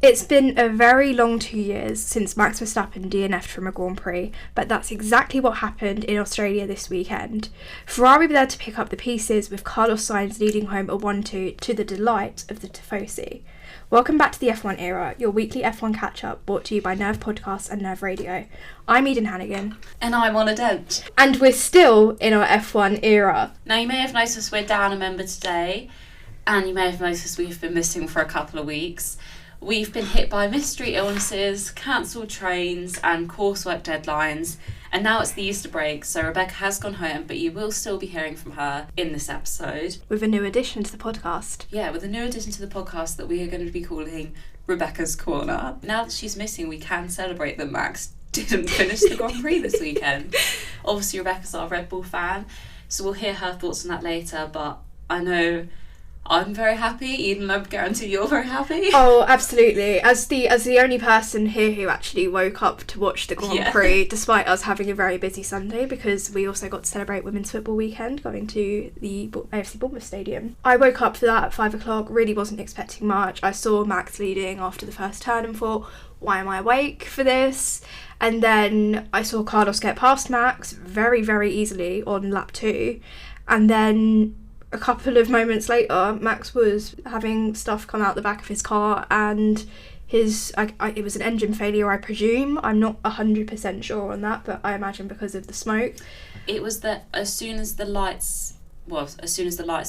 It's been a very long 2 years since Max Verstappen DNF'd from a Grand Prix, but that's exactly what happened in Australia this weekend. Ferrari were there to pick up the pieces, with Carlos Sainz leading home a 1-2 to the delight of the Tifosi. Welcome back to the F1 Era, your weekly F1 catch-up brought to you by Nerve Podcasts and Nerve Radio. I'm Eden Hannigan. And I'm Anna Dent. And we're still in our F1 era. Now, you may have noticed we're down a member today, and you may have noticed we've been missing for a couple of weeks. We've been hit by mystery illnesses, cancelled trains and coursework deadlines, and now it's the Easter break, so Rebecca has gone home, but you will still be hearing from her in this episode. With a new addition to the podcast. Yeah, with a new addition to the podcast that we are going to be calling Rebecca's Corner. Now that she's missing, we can celebrate that Max didn't finish the Grand Prix this weekend. Obviously, Rebecca's our Red Bull fan, so we'll hear her thoughts on that later, but I know I'm very happy. Eden, I guarantee you're very happy. Oh, absolutely. As the only person here who actually woke up to watch the Grand Prix, despite us having a very busy Sunday, because we also got to celebrate Women's Football Weekend, going to the AFC Bournemouth Stadium. I woke up for that at 5 o'clock, really wasn't expecting much. I saw Max leading after the first turn and thought, why am I awake for this? And then I saw Carlos get past Max very, very easily on lap 2. And then a couple of moments later, Max was having stuff come out the back of his car, and it was an engine failure, I presume. I'm not 100% sure on that, but I imagine because of the smoke. It was that as soon as the lights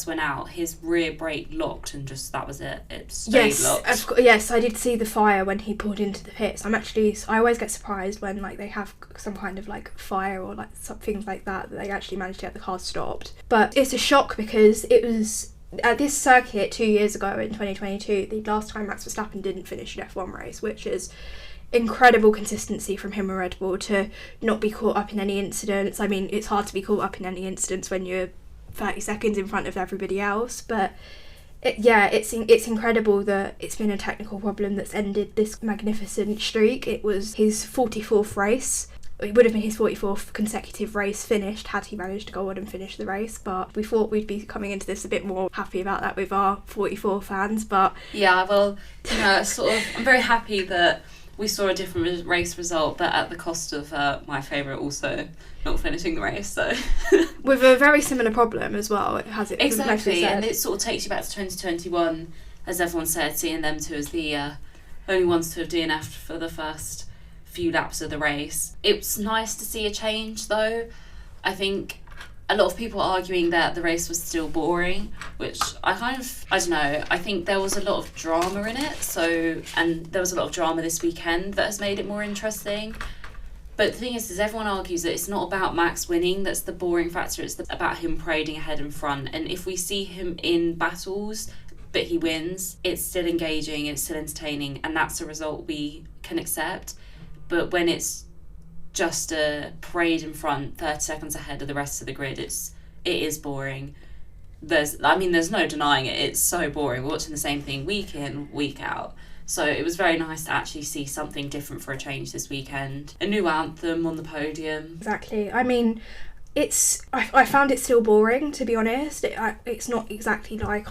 went out, his rear brake locked, and that was it. It stayed locked. Yes, I did see the fire when he pulled into the pits. I always get surprised when they have some kind of fire or some things like that they actually managed to get the car stopped. But it's a shock because it was at this circuit 2 years ago in 2022, the last time Max Verstappen didn't finish an F1 race, which is incredible consistency from him and Red Bull to not be caught up in any incidents. I mean, it's hard to be caught up in any incidents when you're 30 seconds in front of everybody else, but it's incredible that it's been a technical problem that's ended this magnificent streak. It was his 44th race. It would have been his 44th consecutive race finished had he managed to go on and finish the race, but we thought we'd be coming into this a bit more happy about that with our 44 fans. But yeah, well, I'm very happy that we saw a different race result, but at the cost of my favourite also not finishing the race. So with a very similar problem as well, exactly, and it sort of takes you back to 2021, as everyone said, seeing them two as the only ones to have DNF'd for the first few laps of the race. It's nice to see a change, though. I think a lot of people are arguing that the race was still boring, which I don't know. I think there was a lot of drama in it, and there was a lot of drama this weekend that has made it more interesting. But the thing is everyone argues that it's not about Max winning that's the boring factor, it's about him parading ahead in front. And if we see him in battles, but he wins, it's still engaging, it's still entertaining, and that's a result we can accept. But when it's just a parade in front, 30 seconds ahead of the rest of the grid, it is boring. There's no denying it. It's so boring. We're watching the same thing week in, week out. So it was very nice to actually see something different for a change this weekend. A new anthem on the podium. Exactly. I mean, I found it still boring, to be honest. It's not exactly like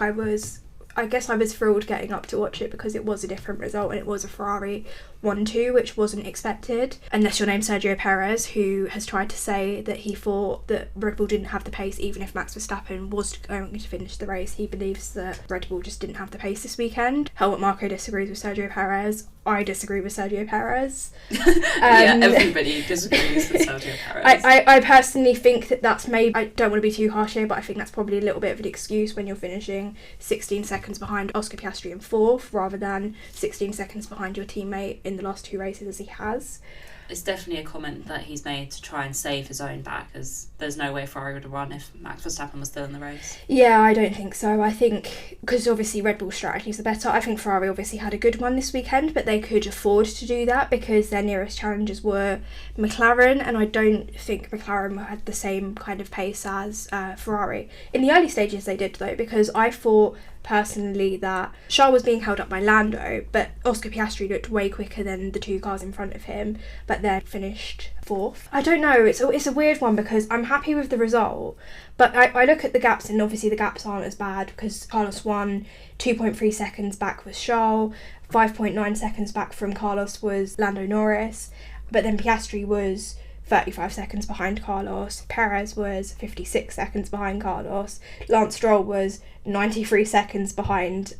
I guess I was thrilled getting up to watch it because it was a different result and it was a Ferrari 1-2, which wasn't expected. Unless you're named Sergio Perez, who has tried to say that he thought that Red Bull didn't have the pace even if Max Verstappen was going to finish the race. He believes that Red Bull just didn't have the pace this weekend. Helmut Marko disagrees with Sergio Perez. I disagree with Sergio Perez. Yeah, everybody disagrees with Sergio Perez. I personally think that's maybe, I don't want to be too harsh here, but I think that's probably a little bit of an excuse when you're finishing 16 seconds behind Oscar Piastri in 4th rather than 16 seconds behind your teammate in the last 2 races as he has. It's definitely a comment that he's made to try and save his own back, as there's no way Ferrari would have run if Max Verstappen was still in the race. Yeah, I don't think so. I think, because obviously Red Bull's strategies are better, I think Ferrari obviously had a good one this weekend, but they could afford to do that because their nearest challengers were McLaren, and I don't think McLaren had the same kind of pace as Ferrari. In the early stages they did, though, because I thought personally that Charles was being held up by Lando, but Oscar Piastri looked way quicker than the 2 cars in front of him, but then finished 4th. I don't know, it's a weird one because I'm happy with the result, but I look at the gaps and obviously the gaps aren't as bad because Carlos won 2.3 seconds back with Charles. 5.9 seconds back from Carlos was Lando Norris, but then Piastri was 35 seconds behind Carlos, Perez was 56 seconds behind Carlos, Lance Stroll was 93 seconds behind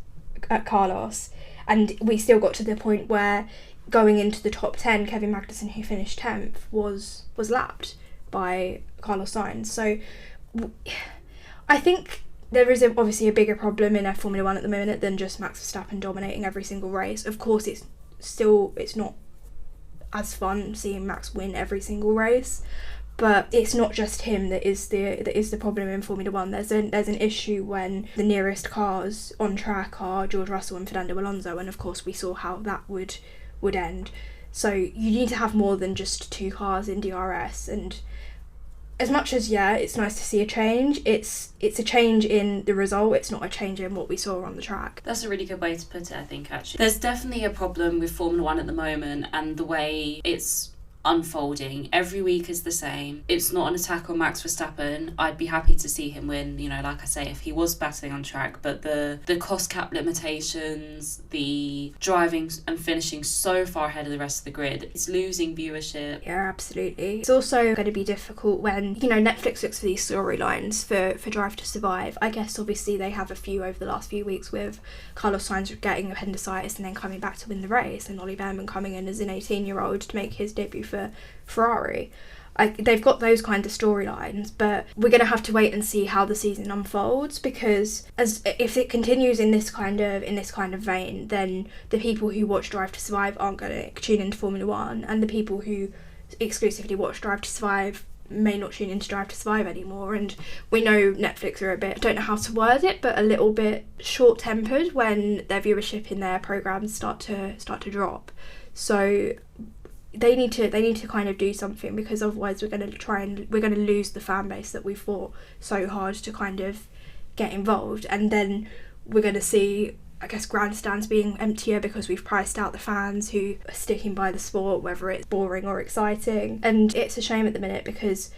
Carlos, and we still got to the point where going into the top 10, Kevin Magnussen, who finished 10th, was lapped by Carlos Sainz. So I think there is obviously a bigger problem in Formula 1 at the moment than just Max Verstappen dominating every single race. Of course, it's not as fun seeing Max win every single race, but it's not just him that is the problem in Formula 1. There's an issue when the nearest cars on track are George Russell and Fernando Alonso, and of course we saw how that would end. So you need to have more than just 2 cars in DRS, and as much as it's nice to see a change, it's a change in the result, it's not a change in what we saw on the track. That's a really good way to put it, I think, actually. There's definitely a problem with Formula 1 at the moment, and the way it's unfolding. Every week is the same. It's not an attack on Max Verstappen. I'd be happy to see him win, like I say, if he was battling on track, but the cost cap limitations, the driving and finishing so far ahead of the rest of the grid, it's losing viewership. Yeah, absolutely. It's also going to be difficult when, Netflix looks for these storylines for Drive to Survive. I guess obviously they have a few over the last few weeks with Carlos Sainz getting appendicitis and then coming back to win the race, and Ollie Behrman coming in as an 18-year-old to make his debut for Ferrari. They've got those kind of storylines, but we're going to have to wait and see how the season unfolds, because if it continues in this kind of vein, then the people who watch Drive to Survive aren't going to tune into Formula 1, and the people who exclusively watch Drive to Survive may not tune into Drive to Survive anymore. And we know Netflix are a bit, I don't know how to word it, but a little bit short-tempered when their viewership in their programs start to drop. So they need to kind of do something, because otherwise we're going to lose the fan base that we fought so hard to kind of get involved, and then we're going to see, I guess, grandstands being emptier because we've priced out the fans who are sticking by the sport, whether it's boring or exciting. And it's a shame at the minute, because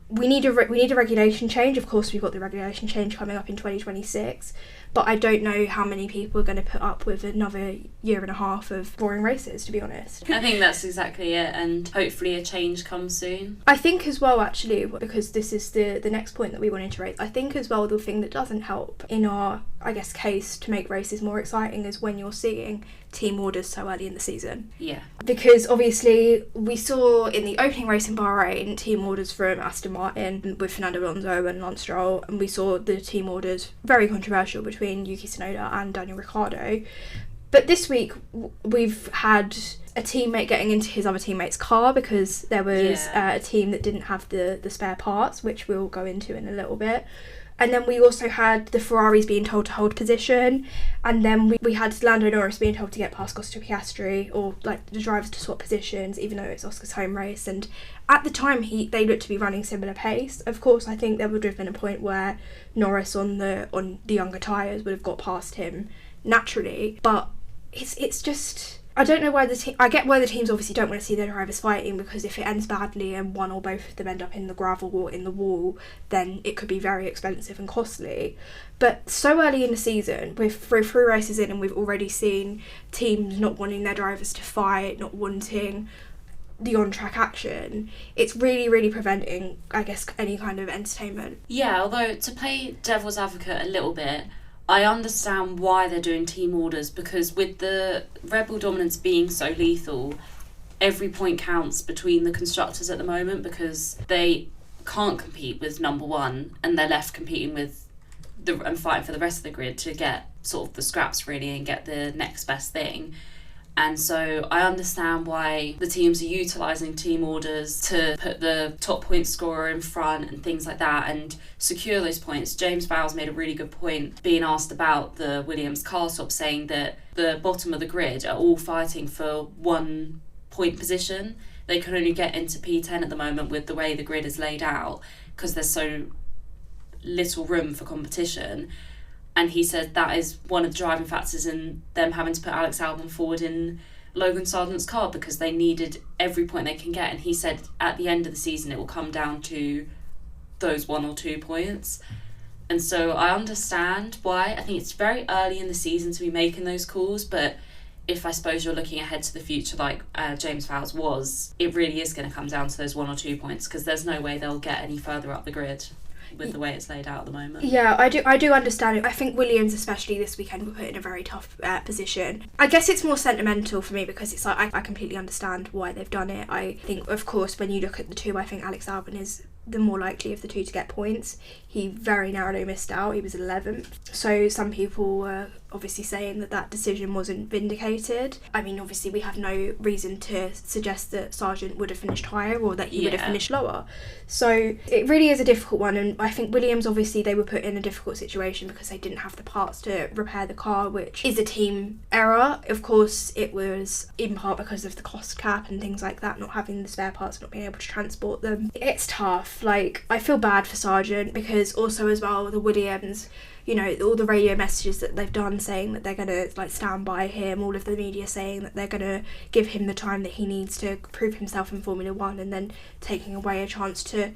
we need a regulation change. Of course, we've got the regulation change coming up in 2026, but I don't know how many people are going to put up with another year and a half of boring races, to be honest. I think that's exactly it, and hopefully a change comes soon. I think as well, actually, because this is the next point that we wanted to raise, I think as well the thing that doesn't help in our, I guess, case to make races more exciting is when you're seeing team orders so early in the season. Yeah. Because obviously we saw in the opening race in Bahrain team orders from Aston Martin with Fernando Alonso and Lance Stroll, and we saw the team orders very controversial between Yuki Tsunoda and Daniel Ricciardo. But this week we've had a teammate getting into his other teammate's car because there was a team that didn't have the spare parts, which we'll go into in a little bit. And then we also had the Ferraris being told to hold position, and then we had Lando Norris being told to get past Oscar Piastri, or like the drivers to swap positions, even though it's Oscar's home race. And at the time they looked to be running similar pace. Of course, I think there would have been a point where Norris on the younger tyres would have got past him naturally, but it's just, I don't know why I get why the teams obviously don't want to see their drivers fighting, because if it ends badly and one or both of them end up in the gravel or in the wall, then it could be very expensive and costly. But so early in the season, we're three races in and we've already seen teams not wanting their drivers to fight, not wanting the on-track action. It's really, really preventing, I guess, any kind of entertainment. Yeah, although to play devil's advocate a little bit, I understand why they're doing team orders, because with the Red Bull dominance being so lethal, every point counts between the constructors at the moment, because they can't compete with number one and they're left competing with and fighting for the rest of the grid to get sort of the scraps really and get the next best thing. And so I understand why the teams are utilising team orders to put the top point scorer in front and things like that and secure those points. James Bowles made a really good point being asked about the Williams car swap, saying that the bottom of the grid are all fighting for 1 point position. They can only get into P10 at the moment with the way the grid is laid out, because there's so little room for competition. And he said that is one of the driving factors in them having to put Alex Albon forward in Logan Sargent's car, because they needed every point they can get. And he said at the end of the season it will come down to those 1 or 2 points. And so I understand why. I think it's very early in the season to be making those calls, but if I suppose you're looking ahead to the future like James Vowles was, it really is going to come down to those 1 or 2 points, because there's no way they'll get any further up the grid with the way it's laid out at the moment. Yeah, I do understand it. I think Williams, especially this weekend, were put in a very tough position. I guess it's more sentimental for me because it's like I completely understand why they've done it. I think, of course, when you look at the two, I think Alex Albon is the more likely of the two to get points. He very narrowly missed out. He was 11th. So some people were obviously saying that decision wasn't vindicated. I mean, obviously we have no reason to suggest that Sargent would have finished higher or that he would have finished lower. So it really is a difficult one, and I think Williams, obviously they were put in a difficult situation because they didn't have the parts to repair the car, which is a team error. Of course, it was in part because of the cost cap and things like that, not having the spare parts, not being able to transport them. It's tough. Like, I feel bad for Sargent because also as well the Williams, you know, all the radio messages that they've done saying that they're going to like stand by him, all of the media saying that they're going to give him the time that he needs to prove himself in Formula 1, and then taking away a chance to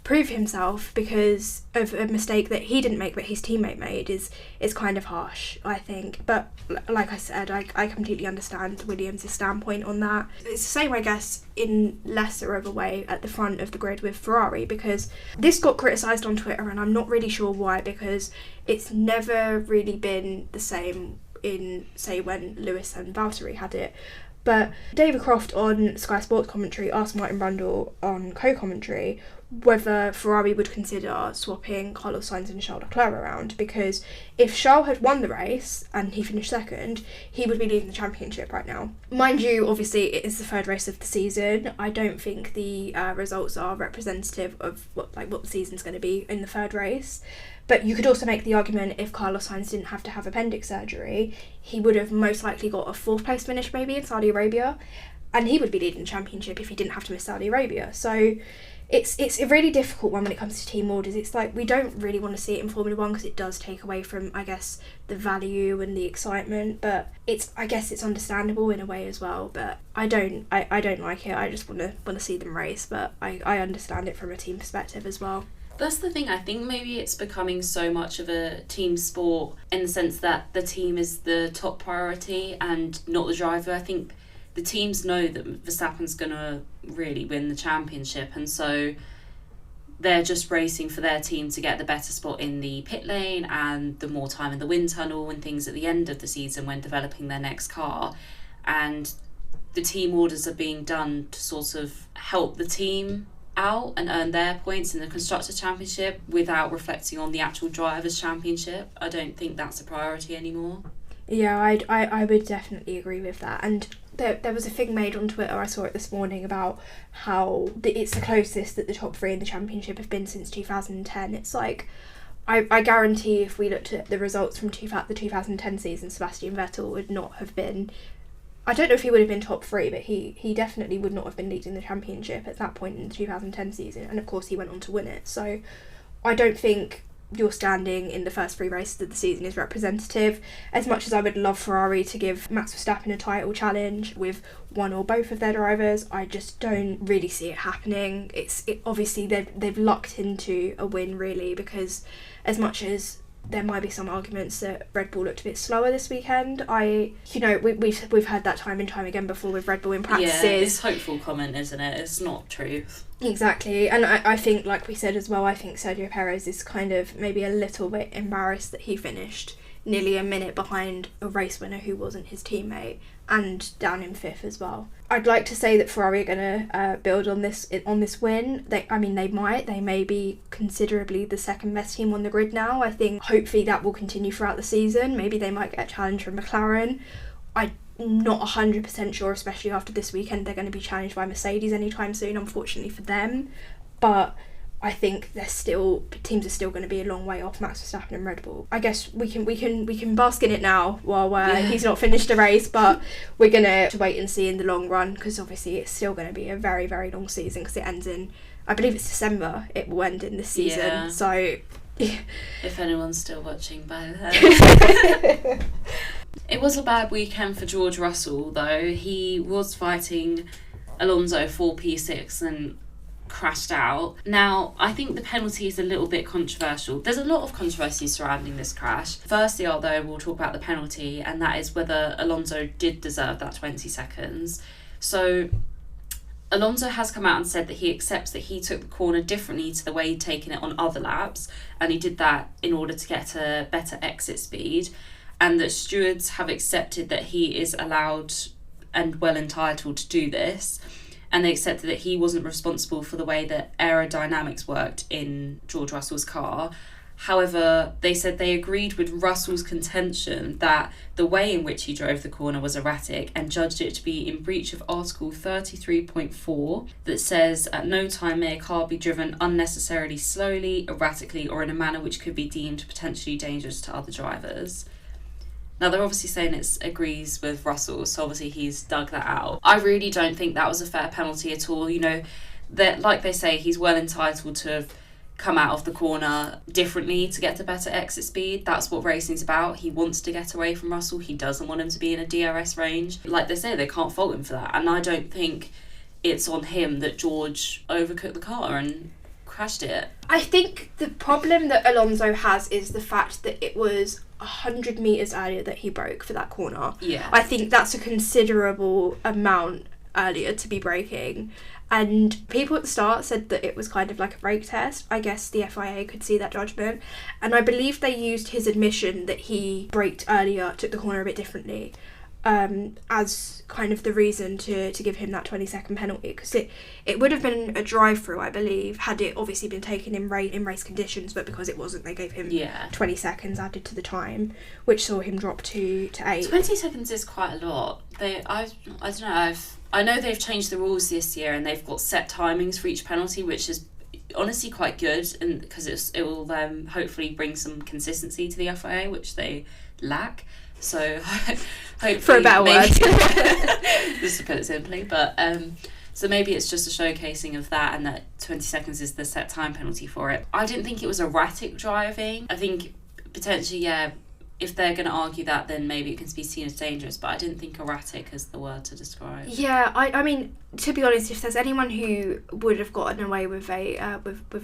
prove himself because of a mistake that he didn't make but his teammate made is kind of harsh, I think. But like I said, I completely understand Williams' standpoint on that. It's the same, I guess, in lesser of a way at the front of the grid with Ferrari, because this got criticised on Twitter and I'm not really sure why, because it's never really been the same in, say, when Lewis and Valtteri had it. But David Croft on Sky Sports commentary asked Martin Brundle on co-commentary whether Ferrari would consider swapping Carlos Sainz and Charles Leclerc around, because if Charles had won the race and he finished second, he would be leading the championship right now. Mind you, obviously it is the third race of the season. I don't think the results are representative of what the season's going to be in the third race. But you could also make the argument if Carlos Sainz didn't have to have appendix surgery, he would have most likely got a 4th place finish maybe in Saudi Arabia, and he would be leading the championship if he didn't have to miss Saudi Arabia. So it's a really difficult one when it comes to team orders. It's like we don't really want to see it in Formula 1 because it does take away from, I guess, the value and the excitement, but I guess it's understandable in a way as well. But I don't like it. I just want to see them race, but I understand it from a team perspective as well. That's the thing. I think maybe it's becoming so much of a team sport in the sense that the team is the top priority and not the driver. I think the teams know that Verstappen's going to really win the championship, and so they're just racing for their team to get the better spot in the pit lane and the more time in the wind tunnel and things at the end of the season when developing their next car. And the team orders are being done to sort of help the team out and earn their points in the Constructors' Championship without reflecting on the actual Drivers' Championship. I don't think that's a priority anymore. Yeah, I would definitely agree with that. And there was a thing made on Twitter, I saw it this morning, about how it's the closest that the top three in the championship have been since 2010. It's like, I guarantee if we looked at the results from the 2010 season, Sebastian Vettel would not have been, I don't know if he would have been top three, but he definitely would not have been leading the championship at that point in the 2010 season. And of course he went on to win it. So I don't think your standing in the first 3 races of the season is representative. As much as I would love Ferrari to give Max Verstappen a title challenge with one or both of their drivers, I just don't really see it happening. Obviously they've lucked into a win, really, because as much as there might be some arguments that Red Bull looked a bit slower this weekend, we've heard that time and time again before with Red Bull in practices. Yeah, it's hopeful comment, isn't it? It's not truth. Exactly, and I think, like we said as well, I think Sergio Perez is kind of maybe a little bit embarrassed that he finished nearly a minute behind a race winner who wasn't his teammate, and down in 5th as well. I'd like to say that Ferrari are going to build on this win. They may be considerably the second best team on the grid now. I think hopefully that will continue throughout the season. Maybe they might get a challenge from McLaren. I'm not 100% sure, especially after this weekend, they're going to be challenged by Mercedes anytime soon, unfortunately for them. But I think teams are still going to be a long way off Max Verstappen and Red Bull. I guess we can bask in it now while he's not finished the race, but we're going to wait and see in the long run, because obviously it's still going to be a very, very long season, because it ends in, I believe it's December, it will end in this season. Yeah. So if anyone's still watching by then. It was a bad weekend for George Russell, though. He was fighting Alonso for P6 and crashed out. Now, I think the penalty is a little bit controversial. There's a lot of controversy surrounding this crash. Firstly, although we'll talk about the penalty, and that is whether Alonso did deserve that 20 seconds. So Alonso has come out and said that he accepts that he took the corner differently to the way he'd taken it on other laps, and he did that in order to get a better exit speed, and that stewards have accepted that he is allowed and well entitled to do this, and they accepted that he wasn't responsible for the way that aerodynamics worked in George Russell's car. However, they said they agreed with Russell's contention that the way in which he drove the corner was erratic and judged it to be in breach of Article 33.4 that says, at no time may a car be driven unnecessarily slowly, erratically, or in a manner which could be deemed potentially dangerous to other drivers. Now, they're obviously saying it agrees with Russell, so obviously he's dug that out. I really don't think that was a fair penalty at all. You know, that, like they say, he's well entitled to have come out of the corner differently to get a better exit speed. That's what racing's about. He wants to get away from Russell. He doesn't want him to be in a DRS range. Like they say, they can't fault him for that. And I don't think it's on him that George overcooked the car and crashed it. I think the problem that Alonso has is the fact that it was 100 metres earlier that he broke for that corner. Yeah. I think that's a considerable amount earlier to be braking. And people at the start said that it was kind of like a brake test. I guess the FIA could see that judgment. And I believe they used his admission that he braked earlier, took the corner a bit differently, as kind of the reason to give him that 20-second penalty. Because it would have been a drive-through, I believe, had it obviously been taken in race conditions. But because it wasn't, they gave him 20 seconds added to the time, which saw him drop to 8. 20 seconds is quite a lot. I don't know, I know they've changed the rules this year and they've got set timings for each penalty, which is honestly quite good, and because it will hopefully bring some consistency to the FIA, which they lack. So hopefully, for a better word, just to put it simply, but so maybe it's just a showcasing of that, and that 20 seconds is the set time penalty for it. I didn't think it was erratic driving. I think potentially, if they're going to argue that, then maybe it can be seen as dangerous, but I didn't think erratic is the word to describe. Yeah, I mean, to be honest, if there's anyone who would have gotten away with a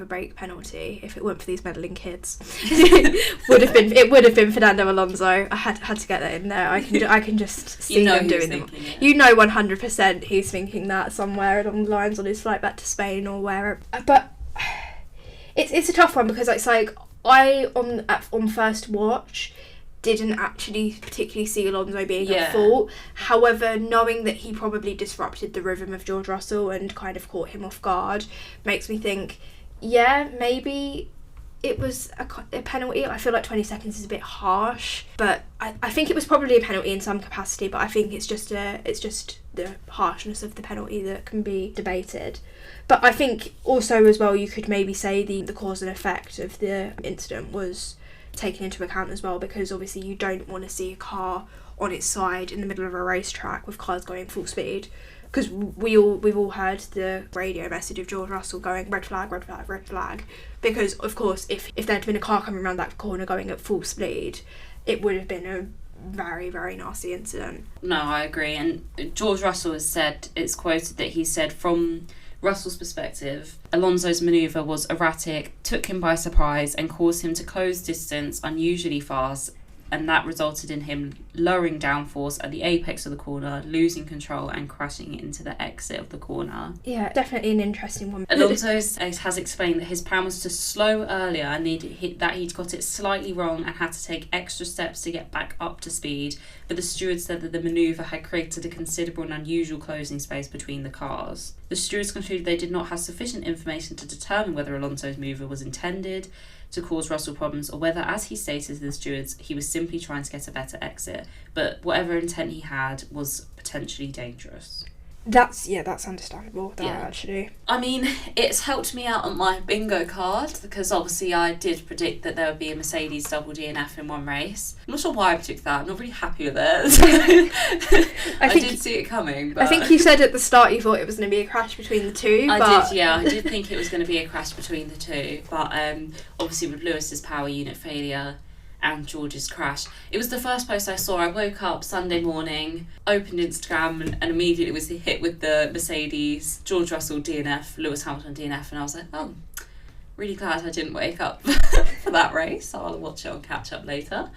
brake penalty, if it weren't for these meddling kids, it would have been Fernando Alonso. I had to get that in there. I can just see them doing them. You know, 100% he's thinking that somewhere along the lines on his flight back to Spain or wherever. But it's a tough one, because it's like I on first watch didn't actually particularly see Alonso being at fault. However, knowing that he probably disrupted the rhythm of George Russell and kind of caught him off guard makes me think, maybe it was a penalty. I feel like 20 seconds is a bit harsh, but I think it was probably a penalty in some capacity, but I think it's just the harshness of the penalty that can be debated. But I think also as well, you could maybe say the cause and effect of the incident was taken into account as well, because obviously you don't want to see a car on its side in the middle of a racetrack with cars going full speed, because we've all heard the radio message of George Russell going red flag, red flag, red flag, because of course if there'd been a car coming around that corner going at full speed, it would have been a very, very nasty incident. No, I agree. And George Russell has said, it's quoted that he said, from Russell's perspective, Alonso's manoeuvre was erratic, took him by surprise, and caused him to close distance unusually fast, and that resulted in him lowering downforce at the apex of the corner, losing control and crashing into the exit of the corner. Yeah, definitely an interesting one. Alonso has explained that his plan was to slow earlier and that he'd got it slightly wrong and had to take extra steps to get back up to speed, but the steward said that the manoeuvre had created a considerable and unusual closing space between the cars. The stewards concluded they did not have sufficient information to determine whether Alonso's manoeuvre was intended to cause Russell problems, or whether, as he stated to the stewards, he was simply trying to get a better exit. But whatever intent he had was potentially dangerous. That's understandable, actually. I mean, it's helped me out on my bingo card, because obviously I did predict that there would be a Mercedes double DNF in one race. I'm not sure why I predicted that. I'm not really happy with it. I did see it coming. But I think you said at the start you thought it was going to be a crash between the two. I did think it was going to be a crash between the two. But obviously with Lewis's power unit failure and George's crash. It was the first post I saw. I woke up Sunday morning, opened Instagram, and immediately was hit with the Mercedes, George Russell DNF, Lewis Hamilton DNF, and I was like, oh, really glad I didn't wake up for that race. I'll watch it on catch up later.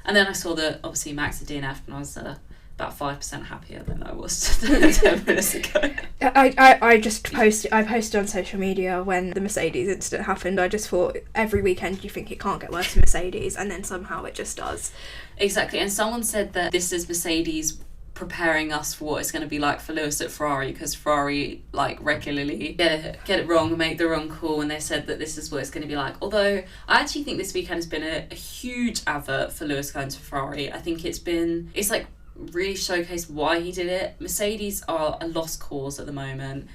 And then I saw that obviously Max had DNF, and I was about 5% happier than I was 10 minutes ago. I posted on social media when the Mercedes incident happened. I just thought every weekend you think it can't get worse for Mercedes, and then somehow it just does. Exactly, and someone said that this is Mercedes preparing us for what it's going to be like for Lewis at Ferrari, because Ferrari regularly get it wrong, make the wrong call, and they said that this is what it's going to be like. Although I actually think this weekend has been a huge advert for Lewis going to Ferrari. I think it's really showcased why he did it. Mercedes are a lost cause at the moment.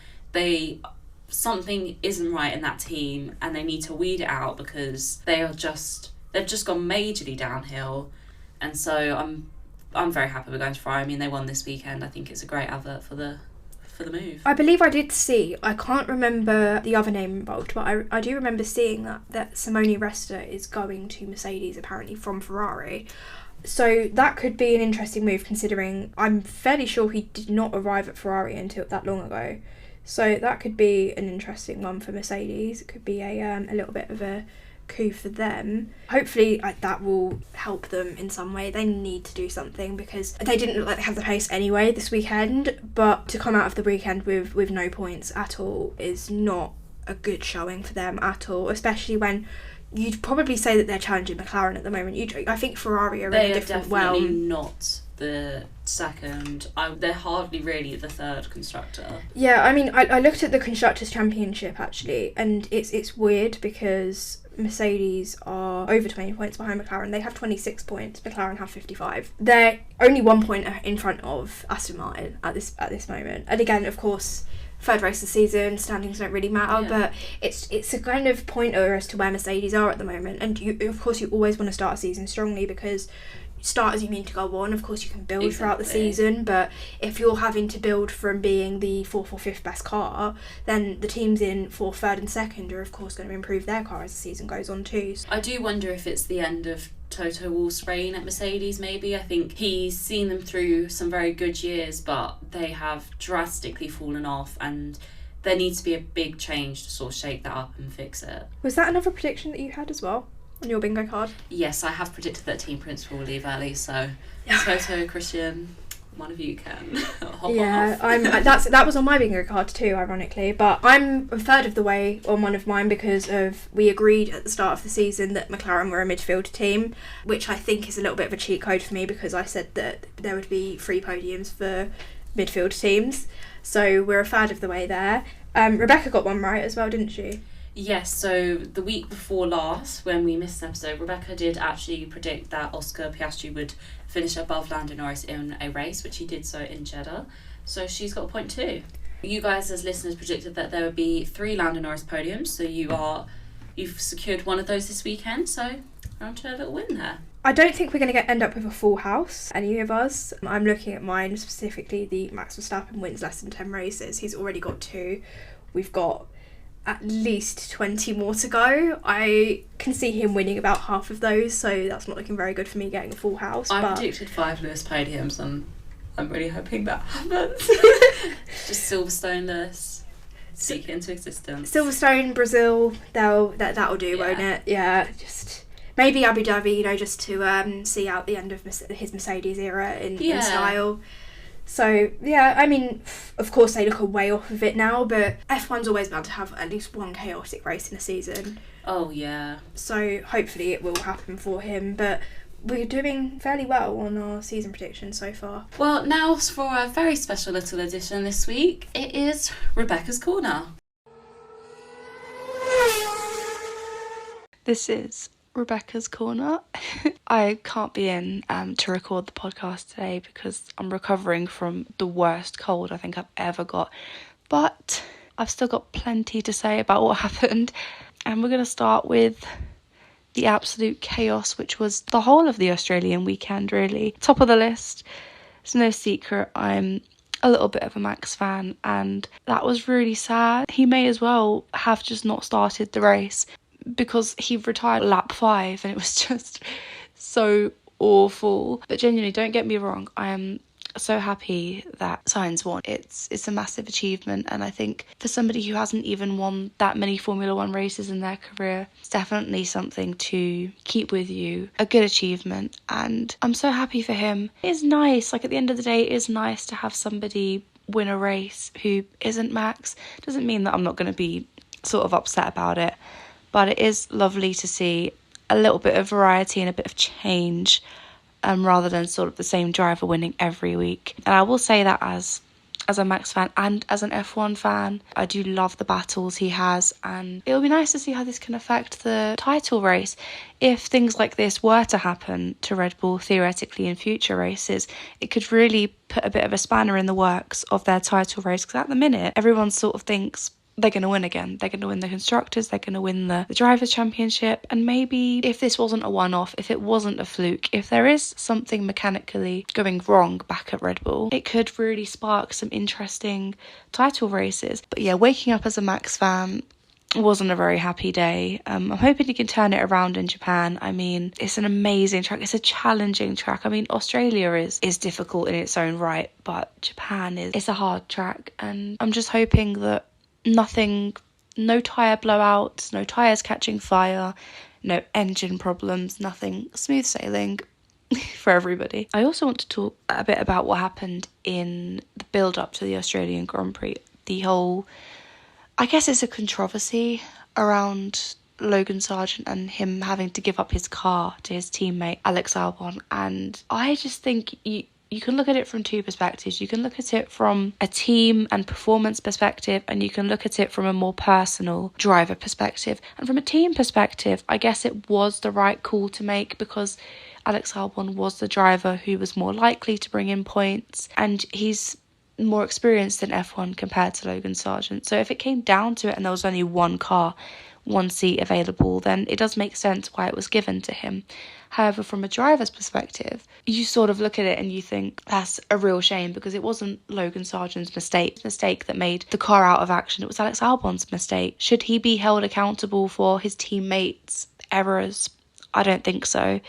Something isn't right in that team, and they need to weed it out because they've just gone majorly downhill. And so I'm very happy we're going to Ferrari. I mean, they won this weekend. I think it's a great advert for the move. I believe I did see, I can't remember the other name involved, but I do remember seeing that Simone Resta is going to Mercedes apparently from Ferrari. So that could be an interesting move, considering I'm fairly sure he did not arrive at Ferrari until that long ago. So that could be an interesting one for Mercedes. It could be a little bit of a coup for them. Hopefully that will help them in some way. They need to do something because they didn't look like they had the pace anyway this weekend, but to come out of the weekend with no points at all is not a good showing for them at all, especially when you'd probably say that they're challenging McLaren at the moment. I think Ferrari are in a different realm. They are definitely not the second. They're hardly really the third constructor. Yeah, I mean, I looked at the Constructors' Championship actually, and it's weird because Mercedes are over 20 points behind McLaren. They have 26 points. McLaren have 55. They're only 1 point in front of Aston Martin at this moment. And again, of course, third race of the season, standings don't really matter, but it's a kind of pointer as to where Mercedes are at the moment. And you always want to start a season strongly, because start as you mean to go on. Of course you can build throughout the season, but if you're having to build from being the 4th or 5th best car, then the teams in 4th, 3rd and 2nd are of course going to improve their car as the season goes on too. I do wonder if it's the end of Toto Wolff's reign at Mercedes maybe. I think he's seen them through some very good years, but they have drastically fallen off, and there needs to be a big change to sort of shake that up and fix it. Was that another prediction that you had as well on your bingo card? Yes, I have predicted that team principal will leave early, so Toto, Christian, one of you can hop off. That was on my bingo card too, ironically, but I'm a third of the way on one of mine because we agreed at the start of the season that McLaren were a midfield team, which I think is a little bit of a cheat code for me because I said that there would be 3 podiums for midfield teams, so we're a third of the way there. Rebecca got one right as well, didn't she? Yes, so the week before last, when we missed an episode, Rebecca did actually predict that Oscar Piastri would finish above Lando Norris in a race, which he did so in Jeddah. So she's got a point too. You guys as listeners predicted that there would be 3 Lando Norris podiums, so you've secured one of those this weekend, so on to a little win there. I don't think we're going to end up with a full house, any of us. I'm looking at mine, specifically the Max Verstappen wins less than 10 races. He's already got 2. We've got at least 20 more to go. I can see him winning about half of those, so that's not looking very good for me getting a full house. I predicted 5 Lewis podiums, and I'm really hoping that happens. Just Silverstone Lewis, seek it into existence. Silverstone, Brazil, that'll do, won't it? Yeah, just maybe Abu Dhabi, just to see out the end of his Mercedes era in style. So, yeah, I mean, of course they look a way off of it now, but F1's always bound to have at least one chaotic race in a season. Oh, yeah. So, hopefully it will happen for him, but we're doing fairly well on our season predictions so far. Well, now for a very special little edition this week, it is Rebecca's Corner. This is Rebecca's Corner. I can't be in to record the podcast today because I'm recovering from the worst cold I think I've ever got, but I've still got plenty to say about what happened, and we're going to start with the absolute chaos which was the whole of the Australian weekend really. Top of the list, it's no secret I'm a little bit of a Max fan, and that was really sad. He may as well have just not started the race, because he retired lap 5 and it was just so awful. But genuinely, don't get me wrong, I am so happy that Sainz won. It's a massive achievement, and I think for somebody who hasn't even won that many Formula One races in their career, it's definitely something to keep with you, a good achievement, and I'm so happy for him. It's nice, like at the end of the day, it is nice to have somebody win a race who isn't Max. Doesn't mean that I'm not going to be sort of upset about it, but it is lovely to see a little bit of variety and a bit of change, rather than sort of the same driver winning every week. And I will say that as a Max fan and as an F1 fan, I do love the battles he has, and it'll be nice to see how this can affect the title race. If things like this were to happen to Red Bull theoretically in future races, it could really put a bit of a spanner in the works of their title race, because at the minute everyone sort of thinks they're going to win again. They're going to win the Constructors, they're going to win the Drivers' Championship, and maybe if this wasn't a one-off, if it wasn't a fluke, if there is something mechanically going wrong back at Red Bull, it could really spark some interesting title races. But yeah, waking up as a Max fan wasn't a very happy day. I'm hoping he can turn it around in Japan. I mean, it's an amazing track. It's a challenging track. I mean, Australia is difficult in its own right, but Japan it's a hard track, and I'm just hoping that no tyre blowouts, no tyres catching fire, no engine problems, nothing, smooth sailing for everybody. I also want to talk a bit about what happened in the build-up to the Australian Grand Prix. The whole, I guess it's a controversy around Logan Sargeant and him having to give up his car to his teammate Alex Albon, and I just think you can look at it from two perspectives. You can look at it from a team and performance perspective, and you can look at it from a more personal driver perspective. And from a team perspective, I guess it was the right call to make, because Alex Albon was the driver who was more likely to bring in points, and he's more experienced in F1 compared to Logan Sargeant. So if it came down to it and there was only one car, one seat available, then it does make sense why it was given to him. However, from a driver's perspective, you sort of look at it and you think that's a real shame, because it wasn't Logan Sargeant's mistake that made the car out of action. It was Alex Albon's mistake. Should he be held accountable for his teammates' errors? I don't think so.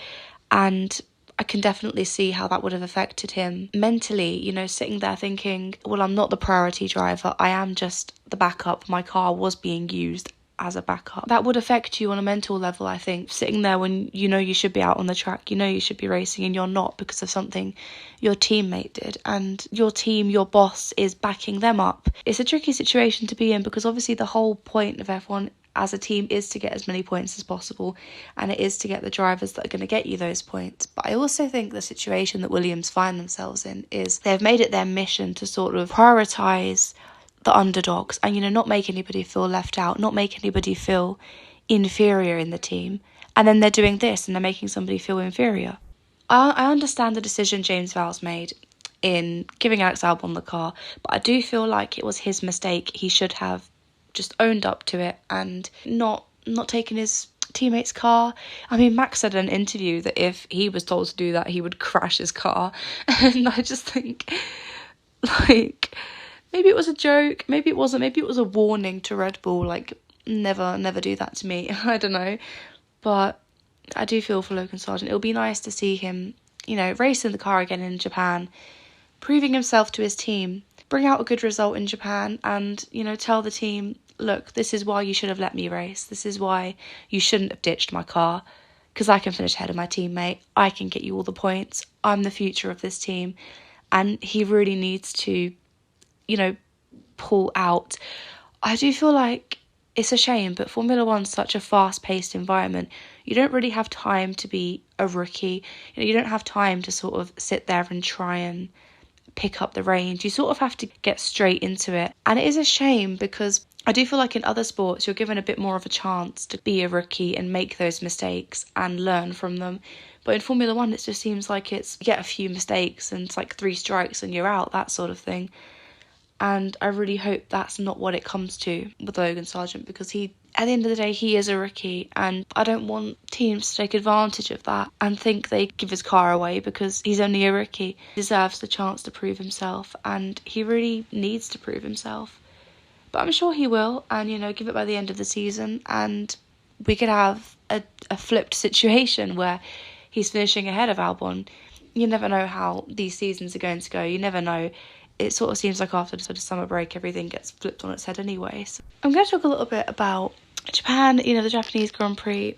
And I can definitely see how that would have affected him mentally, sitting there thinking, well, I'm not the priority driver. I am just the backup. My car was being used as a backup. That would affect you on a mental level, I think, sitting there when you should be out on the track, you should be racing, and you're not because of something your teammate did, and your team, your boss, is backing them up. It's a tricky situation to be in, because obviously the whole point of F1 as a team is to get as many points as possible, and it is to get the drivers that are going to get you those points. But I also think the situation that Williams find themselves in is they've made it their mission to sort of prioritise the underdogs and, not make anybody feel left out, not make anybody feel inferior in the team. And then they're doing this and they're making somebody feel inferior. I understand the decision James Vowles made in giving Alex Albon the car, but I do feel like it was his mistake. He should have just owned up to it and not taken his teammate's car. I mean, Max said in an interview that if he was told to do that, he would crash his car. And I just think, maybe it was a joke, maybe it wasn't, maybe it was a warning to Red Bull, never do that to me. I don't know. But I do feel for Logan Sargeant. It'll be nice to see him, racing the car again in Japan, proving himself to his team, bring out a good result in Japan, and, tell the team, look, this is why you should have let me race. This is why you shouldn't have ditched my car, because I can finish ahead of my teammate. I can get you all the points. I'm the future of this team. And he really needs to, pull out. I do feel like it's a shame, but Formula One's such a fast-paced environment. You don't really have time to be a rookie. You don't have time to sort of sit there and try and pick up the reins. You sort of have to get straight into it. And it is a shame, because I do feel like in other sports you're given a bit more of a chance to be a rookie and make those mistakes and learn from them. But in Formula One it just seems like it's, you get a few mistakes and it's like 3 strikes and you're out, that sort of thing. And I really hope that's not what it comes to with Logan Sargeant, because at the end of the day, he is a rookie, and I don't want teams to take advantage of that and think they give his car away because he's only a rookie. He deserves the chance to prove himself, and he really needs to prove himself. But I'm sure he will, and, give it by the end of the season, and we could have a flipped situation where he's finishing ahead of Albon. You never know how these seasons are going to go. You never know. It sort of seems like after the summer break, everything gets flipped on its head anyway. So I'm going to talk a little bit about Japan, the Japanese Grand Prix.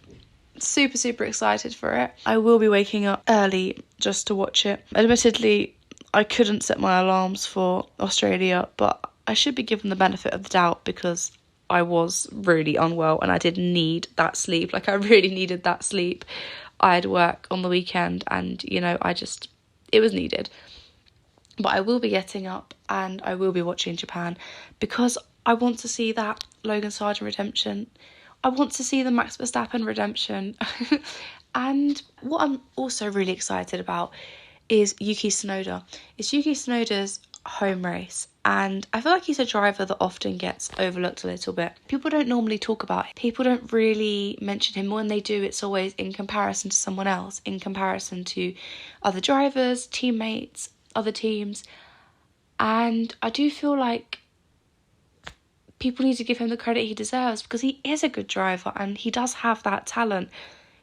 Super, super excited for it. I will be waking up early just to watch it. Admittedly, I couldn't set my alarms for Australia, but I should be given the benefit of the doubt because I was really unwell and I did need that sleep. I really needed that sleep. I had work on the weekend and, it was needed. But I will be getting up and I will be watching Japan because I want to see that Logan Sargent redemption. I want to see the Max Verstappen redemption. And what I'm also really excited about is Yuki Tsunoda. It's Yuki Tsunoda's home race. And I feel like he's a driver that often gets overlooked a little bit. People don't normally talk about him. People don't really mention him. When they do, it's always in comparison to someone else, in comparison to other drivers, teammates, other teams. And I do feel like people need to give him the credit he deserves because he is a good driver and he does have that talent.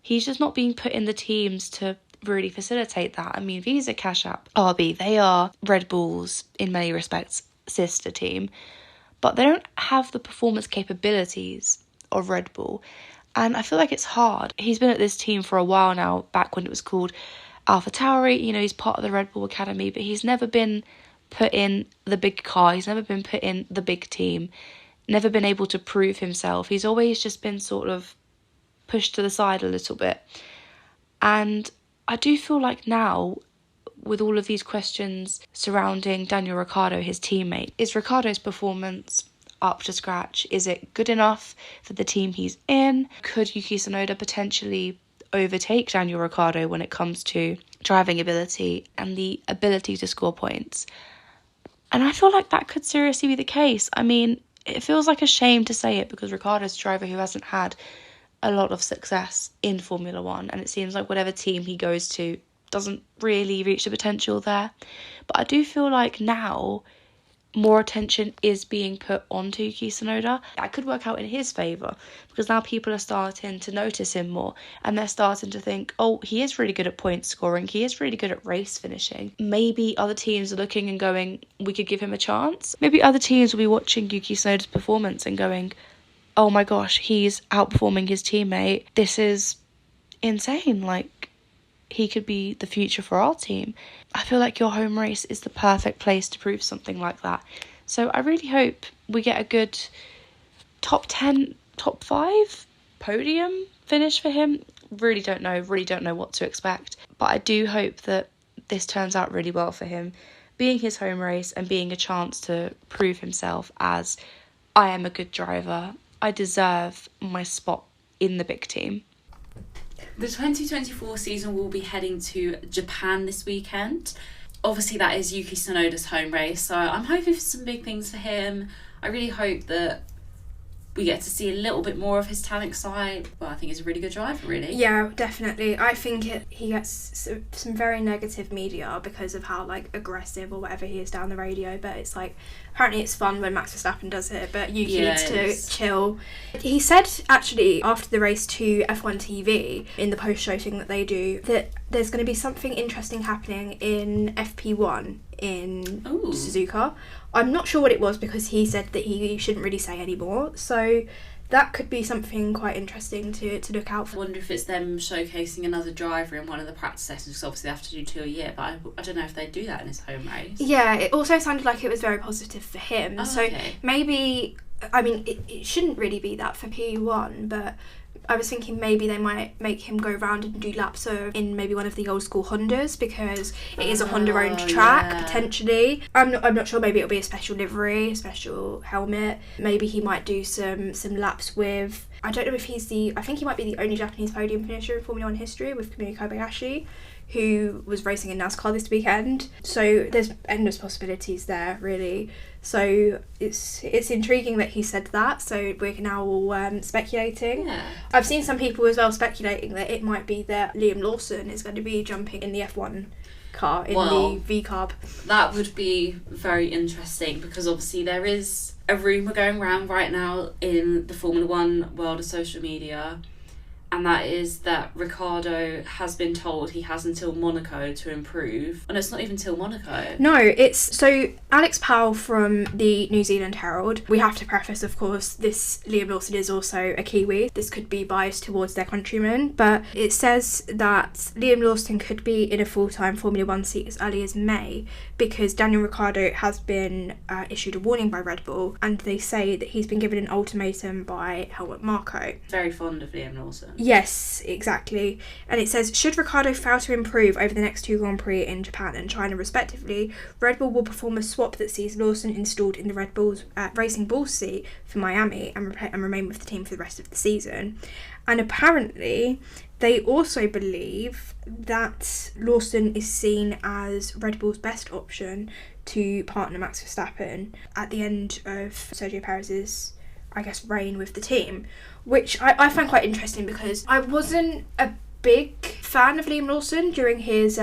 He's just not being put in the teams to really facilitate that. I mean, Visa, Cash App, RB, they are Red Bull's, in many respects, sister team, but they don't have the performance capabilities of Red Bull. And I feel like it's hard. He's been at this team for a while now, back when it was called AlphaTauri. He's part of the Red Bull Academy, but he's never been put in the big car. He's never been put in the big team. Never been able to prove himself. He's always just been sort of pushed to the side a little bit. And I do feel like now, with all of these questions surrounding Daniel Ricciardo, his teammate, is Ricciardo's performance up to scratch? Is it good enough for the team he's in? Could Yuki Tsunoda potentially overtake Daniel Ricciardo when it comes to driving ability and the ability to score points? And I feel like that could seriously be the case. I mean, it feels like a shame to say it because Ricciardo's a driver who hasn't had a lot of success in Formula One, and it seems like whatever team he goes to doesn't really reach the potential there. But I do feel like now more attention is being put onto Yuki Tsunoda. That could work out in his favour because now people are starting to notice him more and they're starting to think, oh, he is really good at point scoring, he is really good at race finishing. Maybe other teams are looking and going, we could give him a chance. Maybe other teams will be watching Yuki Tsunoda's performance and going, oh my gosh, he's outperforming his teammate. This is insane. He could be the future for our team. I feel like your home race is the perfect place to prove something like that. So I really hope we get a good top 10, top 5 podium finish for him. Really don't know what to expect. But I do hope that this turns out really well for him, being his home race and being a chance to prove himself as I am a good driver. I deserve my spot in the big team. The 2024 season will be heading to Japan this weekend. Obviously, that is Yuki Tsunoda's home race, so I'm hoping for some big things for him. I really hope that we get to see a little bit more of his talent side. Well, I think he's a really good driver, really. Yeah, definitely. I think he gets some very negative media because of how aggressive or whatever he is down the radio, but it's apparently it's fun when Max Verstappen does it, but Yuki needs to chill. He said actually after the race to F1 TV in the post-show thing that they do that there's going to be something interesting happening in FP1 in Suzuka. I'm not sure what it was because he said that he shouldn't really say anymore, so that could be something quite interesting to look out for. I wonder if it's them showcasing another driver in one of the practice sessions, because obviously they have to do 2 a year, but I don't know if they'd do that in his home race. Yeah, it also sounded like it was very positive for him, maybe, I mean, it shouldn't really be that for P1, but I was thinking maybe they might make him go around and do laps in maybe one of the old school Hondas because it is a Honda owned track potentially. I'm not sure. Maybe it'll be a special livery, a special helmet. Maybe he might do some laps with. I don't know if I think he might be the only Japanese podium finisher in Formula One history with Kamui Kobayashi, who was racing in NASCAR this weekend. So there's endless possibilities there, really. So it's intriguing that he said that. So we're now all speculating. Yeah. I've seen some people as well speculating that it might be that Liam Lawson is going to be jumping in the F1 car in the V-Carb. That would be very interesting because obviously there is a rumour going around right now in the Formula One world of social media, and that is that Ricciardo has been told he has until Monaco to improve. And it's not even till Monaco. No, it's... So, Alex Powell from the New Zealand Herald, we have to preface, of course, this Liam Lawson is also a Kiwi. This could be biased towards their countrymen, but it says that Liam Lawson could be in a full-time Formula 1 seat as early as May because Daniel Ricciardo has been issued a warning by Red Bull, and they say that he's been given an ultimatum by Helmut Marko. Very fond of Liam Lawson. Yes, exactly. And it says, should Ricciardo fail to improve over the next 2 Grand Prix in Japan and China respectively, Red Bull will perform a swap that sees Lawson installed in the Red Bull's Racing Bull seat for Miami and remain with the team for the rest of the season. And apparently, they also believe that Lawson is seen as Red Bull's best option to partner Max Verstappen at the end of Sergio Perez's, I guess, reign with the team, which I find quite interesting because I wasn't a big fan of Liam Lawson during his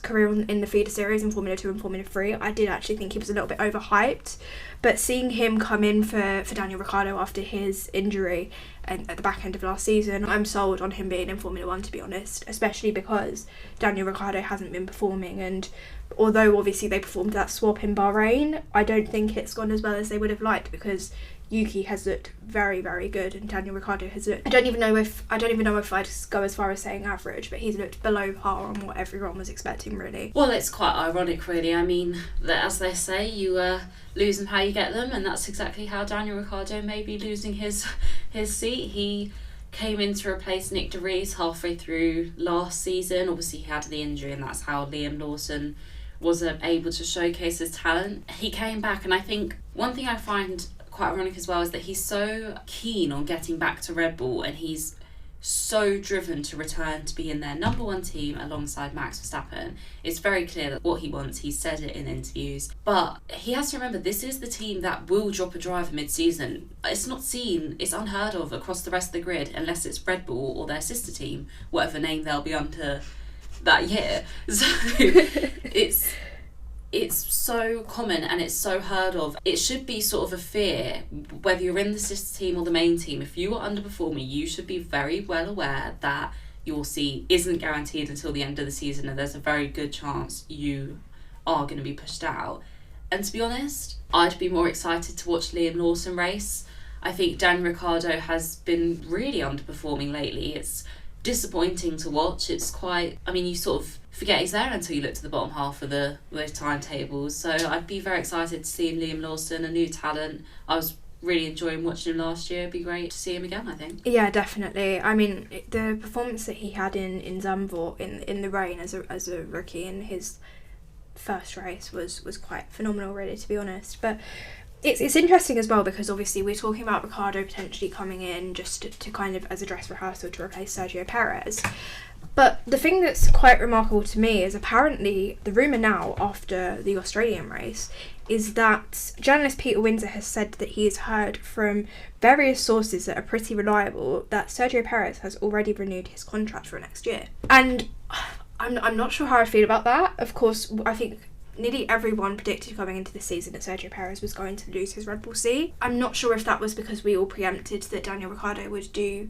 career in the feeder series in Formula 2 and Formula 3. I did actually think he was a little bit overhyped, but seeing him come in for Daniel Ricciardo after his injury at the back end of last season, I'm sold on him being in Formula 1, to be honest, especially because Daniel Ricciardo hasn't been performing, and although obviously they performed that swap in Bahrain, I don't think it's gone as well as they would have liked because Yuki has looked very, very good and Daniel Ricciardo has looked... I don't even know if I'd go as far as saying average, but he's looked below par on what everyone was expecting, really. Well, it's quite ironic, really. I mean, as they say, you lose them how you get them, and that's exactly how Daniel Ricciardo may be losing his seat. He came in to replace Nick de Vries halfway through last season. Obviously, he had the injury, and that's how Liam Lawson wasn't able to showcase his talent. He came back, and I think one thing I find quite ironic as well is that he's so keen on getting back to Red Bull, and he's so driven to return to be in their number 1 team alongside Max Verstappen. It's very clear that what he wants, he's said it in interviews, but he has to remember this is the team that will drop a driver mid-season. It's not seen, it's unheard of across the rest of the grid unless it's Red Bull or their sister team, whatever name they'll be under that year. So it's so common and it's so heard of. It should be sort of a fear, whether you're in the sister team or the main team. If you are underperforming, you should be very well aware that your seat isn't guaranteed until the end of the season, and there's a very good chance you are going to be pushed out. And to be honest, I'd be more excited to watch Liam Lawson race. I think Dan Ricciardo has been really underperforming lately. It's disappointing to watch. It's quite... I mean, you sort of forget he's there until you look to the bottom half of those timetables. So I'd be very excited to see Liam Lawson, a new talent. I was really enjoying watching him last year. It'd be great to see him again, I think. Yeah, definitely. I mean, the performance that he had in Zandvoort in the rain as a rookie in his first race was quite phenomenal, really, to be honest. But it's interesting as well because obviously we're talking about Ricciardo potentially coming in just to kind of as a dress rehearsal to replace Sergio Perez. But the thing that's quite remarkable to me is apparently the rumour now after the Australian race is that journalist Peter Windsor has said that he has heard from various sources that are pretty reliable that Sergio Perez has already renewed his contract for next year. And I'm not sure how I feel about that. Of course, I think nearly everyone predicted going into the season that Sergio Perez was going to lose his Red Bull seat. I'm not sure if that was because we all preempted that Daniel Ricciardo would do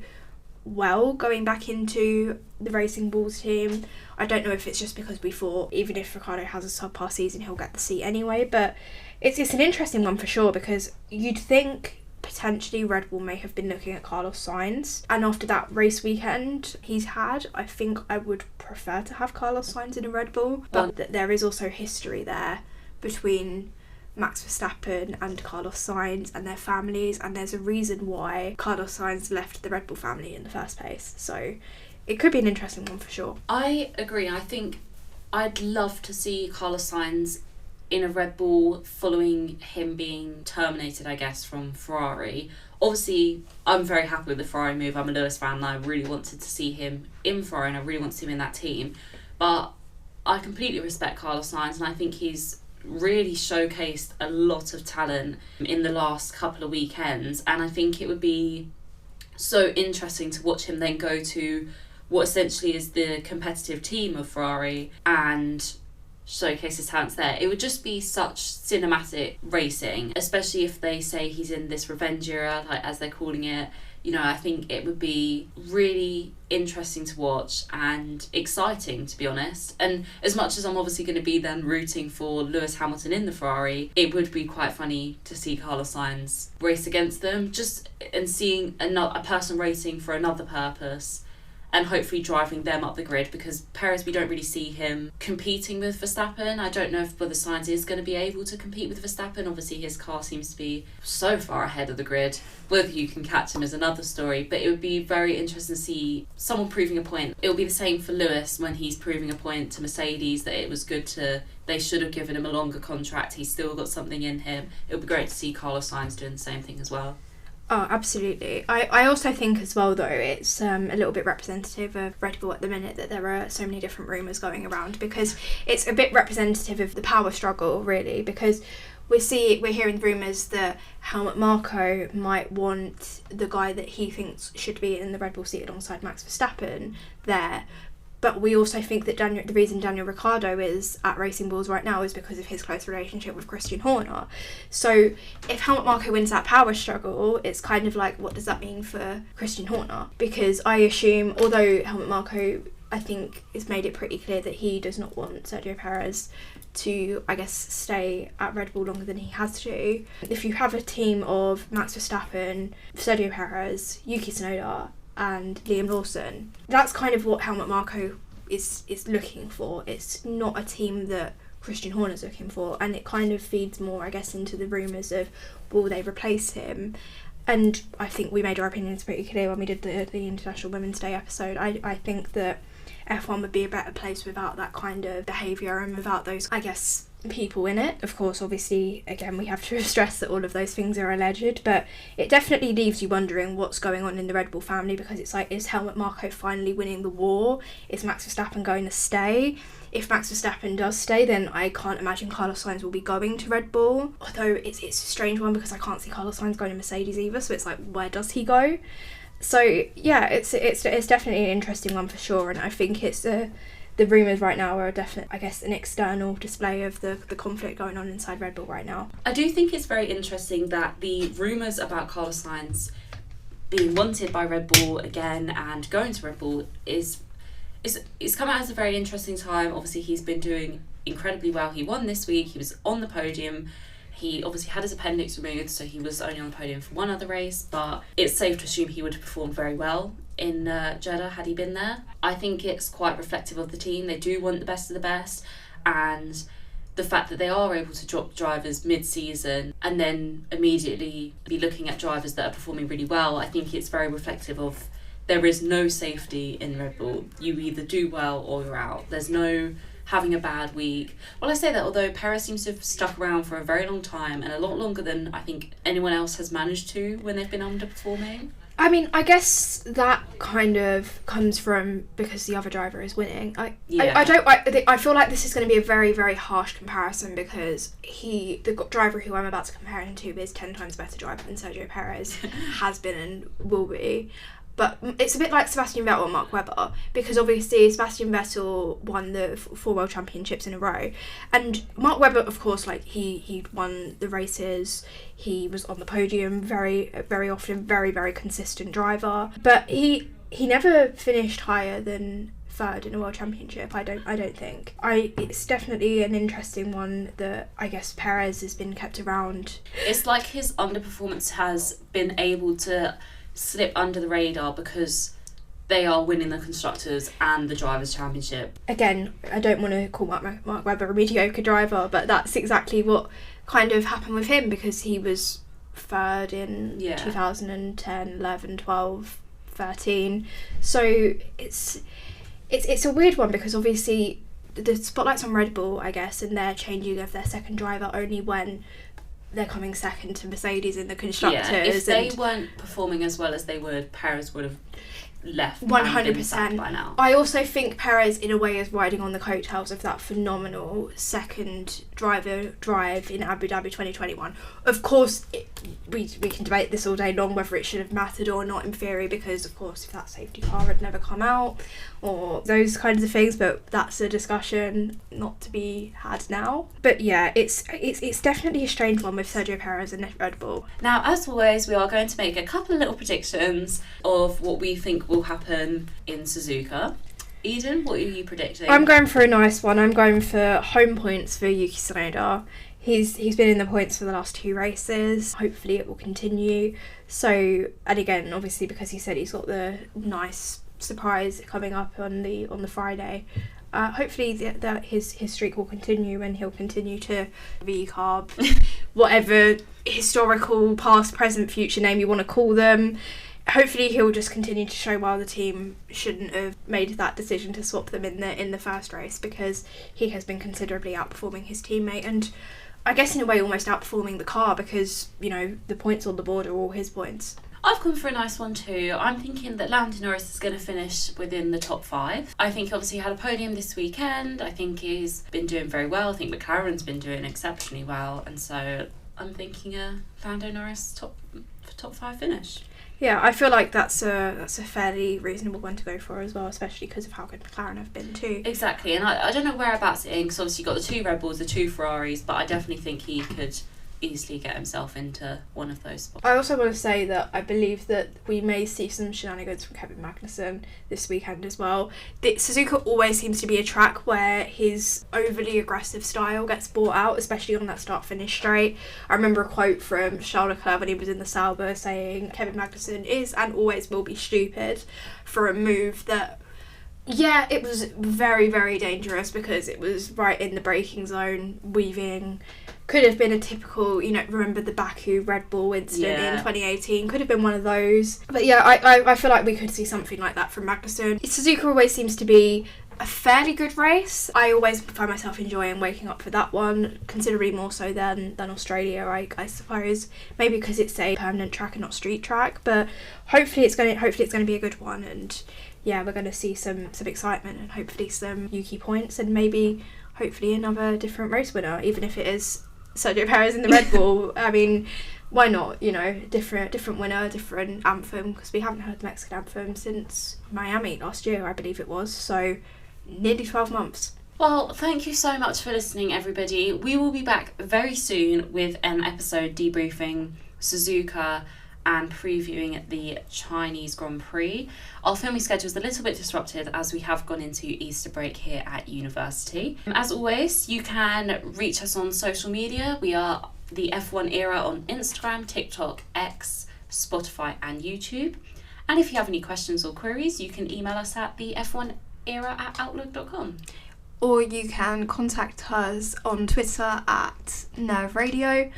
well going back into the Racing Bulls team. I don't know if it's just because we thought even if Ricciardo has a subpar season he'll get the seat anyway, but it's an interesting one for sure because you'd think potentially Red Bull may have been looking at Carlos Sainz, and after that race weekend he's had, I think I would prefer to have Carlos Sainz in a Red Bull, but there is also history there between Max Verstappen and Carlos Sainz and their families, and there's a reason why Carlos Sainz left the Red Bull family in the first place, so it could be an interesting one for sure. I agree. I think I'd love to see Carlos Sainz in a Red Bull following him being terminated, I guess, from Ferrari. Obviously, I'm very happy with the Ferrari move. I'm a Lewis fan and I really wanted to see him in Ferrari and I really want to see him in that team, but I completely respect Carlos Sainz and I think he's really showcased a lot of talent in the last couple of weekends, and I think it would be so interesting to watch him then go to what essentially is the competitive team of Ferrari and showcase his talents there. It would just be such cinematic racing, especially if they say he's in this revenge era, like as they're calling it. you know, I think it would be really interesting to watch and exciting, to be honest. And as much as I'm obviously going to be then rooting for Lewis Hamilton in the Ferrari, it would be quite funny to see Carlos Sainz race against them, just and seeing a person racing for another purpose and hopefully driving them up the grid, because Perez, we don't really see him competing with Verstappen. I don't know if whether Sainz is going to be able to compete with Verstappen. Obviously his car seems to be so far ahead of the grid. Whether you can catch him is another story, but it would be very interesting to see someone proving a point. It will be the same for Lewis when he's proving a point to Mercedes that it was good they should have given him a longer contract. He's still got something in him. It would be great to see Carlos Sainz doing the same thing as well. Oh, absolutely. I also think as well, though, it's a little bit representative of Red Bull at the minute that there are so many different rumours going around, because it's a bit representative of the power struggle, really, because we're hearing rumours that Helmut Marko might want the guy that he thinks should be in the Red Bull seat alongside Max Verstappen there. But we also think that the reason Daniel Ricciardo is at Racing Bulls right now is because of his close relationship with Christian Horner. So if Helmut Marko wins that power struggle, it's kind of like, what does that mean for Christian Horner? Because I assume, although Helmut Marko, I think, has made it pretty clear that he does not want Sergio Perez to, I guess, stay at Red Bull longer than he has to. If you have a team of Max Verstappen, Sergio Perez, Yuki Tsunoda, and Liam Lawson, that's kind of what Helmut Marko is looking for. It's not a team that Christian Horner's looking for, and it kind of feeds more, I guess, into the rumours of will they replace him. And I think we made our opinions pretty clear when we did the International Women's Day episode. I think that F1 would be a better place without that kind of behaviour and without those, I guess, people in it. Of course, obviously, again, we have to stress that all of those things are alleged, but it definitely leaves you wondering what's going on in the Red Bull family, because it's like, is Helmut Marko finally winning the war? Is Max Verstappen going to stay? If Max Verstappen does stay, then I can't imagine Carlos Sainz will be going to Red Bull, although it's a strange one because I can't see Carlos Sainz going to Mercedes either, so it's like, where does he go? So yeah, it's definitely an interesting one for sure, and I think it's the rumours right now are definitely, I guess, an external display of the conflict going on inside Red Bull right now. I do think it's very interesting that the rumours about Carlos Sainz being wanted by Red Bull again and going to Red Bull is come out as a very interesting time. Obviously, he's been doing incredibly well. He won this week. He was on the podium. He obviously had his appendix removed, so he was only on the podium for one other race, but it's safe to assume he would have performed very well in Jeddah had he been there. I think it's quite reflective of the team. They do want the best of the best, and the fact that they are able to drop drivers mid-season and then immediately be looking at drivers that are performing really well, I think it's very reflective of there is no safety in Red Bull. You either do well or you're out. There's no having a bad week. Well, I say that although Perez seems to have stuck around for a very long time, and a lot longer than I think anyone else has managed to when they've been underperforming. I mean, I guess that kind of comes from because the other driver is winning. I feel like this is going to be a very, very harsh comparison because the driver who I'm about to compare him to is 10 times better driver than Sergio Perez has been and will be. But it's a bit like Sebastian Vettel and Mark Webber, because obviously Sebastian Vettel won the 4 World Championships in a row, and Mark Webber, of course, like he won the races, he was on the podium very, very often, very, very consistent driver, but he never finished higher than 3rd in a World Championship. I don't think. It's definitely an interesting one that I guess Perez has been kept around. It's like his underperformance has been able to slip under the radar because they are winning the Constructors and the Drivers' Championship. Again, I don't want to call Mark Webber a mediocre driver, but that's exactly what kind of happened with him, because he was 3rd in 2010, 11, 12, 13. So it's a weird one because obviously the spotlight's on Red Bull, I guess, and they're changing of their second driver only when they're coming second to Mercedes in the Constructors. Yeah, if they weren't performing as well as they would, Perez would have left 100% by now. I also think Perez in a way is riding on the coattails of that phenomenal second drive in Abu Dhabi 2021. Of course, we can debate this all day long whether it should have mattered or not in theory, because of course if that safety car had never come out, or those kinds of things, but that's a discussion not to be had now. But yeah, it's definitely a strange one with Sergio Perez and Red Bull. Now, as always, we are going to make a couple of little predictions of what we think will happen in Suzuka. Eden, what are you predicting? I'm going for a nice one. I'm going for home points for Yuki Tsunoda. He's been in the points for the last 2 races. Hopefully it will continue. So, and again, obviously because he said he's got the nice surprise coming up on the Friday, hopefully that his streak will continue, and he'll continue to V-carb, whatever historical past, present, future name you want to call them. Hopefully he'll just continue to show why the team shouldn't have made that decision to swap them in the first race, because he has been considerably outperforming his teammate, and I guess in a way almost outperforming the car, because, you know, the points on the board are all his points. I've gone for a nice one too. I'm thinking that Lando Norris is going to finish within the top 5. I think obviously he had a podium this weekend. I think he's been doing very well. I think McLaren's been doing exceptionally well, and so I'm thinking a Lando Norris top 5 finish. Yeah, I feel like that's a fairly reasonable one to go for as well, especially because of how good McLaren have been too. Exactly, and I don't know whereabouts it is, because obviously you've got the 2 Red Bulls, the 2 Ferraris, but I definitely think he could easily get himself into one of those spots. I also want to say that I believe that we may see some shenanigans from Kevin Magnussen this weekend as well. Suzuka always seems to be a track where his overly aggressive style gets brought out, especially on that start-finish straight. I remember a quote from Charles Leclerc when he was in the Sauber saying Kevin Magnussen is and always will be stupid for a move that, yeah, it was very, very dangerous because it was right in the braking zone, weaving. Could have been a typical, you know, remember the Baku Red Bull incident in 2018? Could have been one of those. But yeah, I feel like we could see something like that from Magnussen. Suzuka always seems to be a fairly good race. I always find myself enjoying waking up for that one, considerably more so than Australia, I suppose. Maybe because it's a permanent track and not street track. But hopefully it's going to be a good one, and yeah, we're going to see some excitement and hopefully some Yuki points, and maybe hopefully another different race winner, even if it is Sergio Perez in the Red Bull. I mean, why not? You know, different winner, different anthem, because we haven't heard the Mexican anthem since Miami last year, I believe it was. So nearly 12 months. Well, thank you so much for listening, everybody. We will be back very soon with an episode debriefing Suzuka and previewing the Chinese Grand Prix. Our filming schedule is a little bit disrupted as we have gone into Easter break here at university. As always, you can reach us on social media. We are the F1 Era on Instagram, TikTok, X, Spotify and YouTube. And if you have any questions or queries, you can email us at the f1era@outlook.com. Or you can contact us on Twitter at Nerve Radio,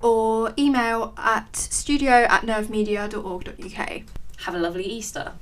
or email at studio@nervemedia.org.uk. Have a lovely Easter.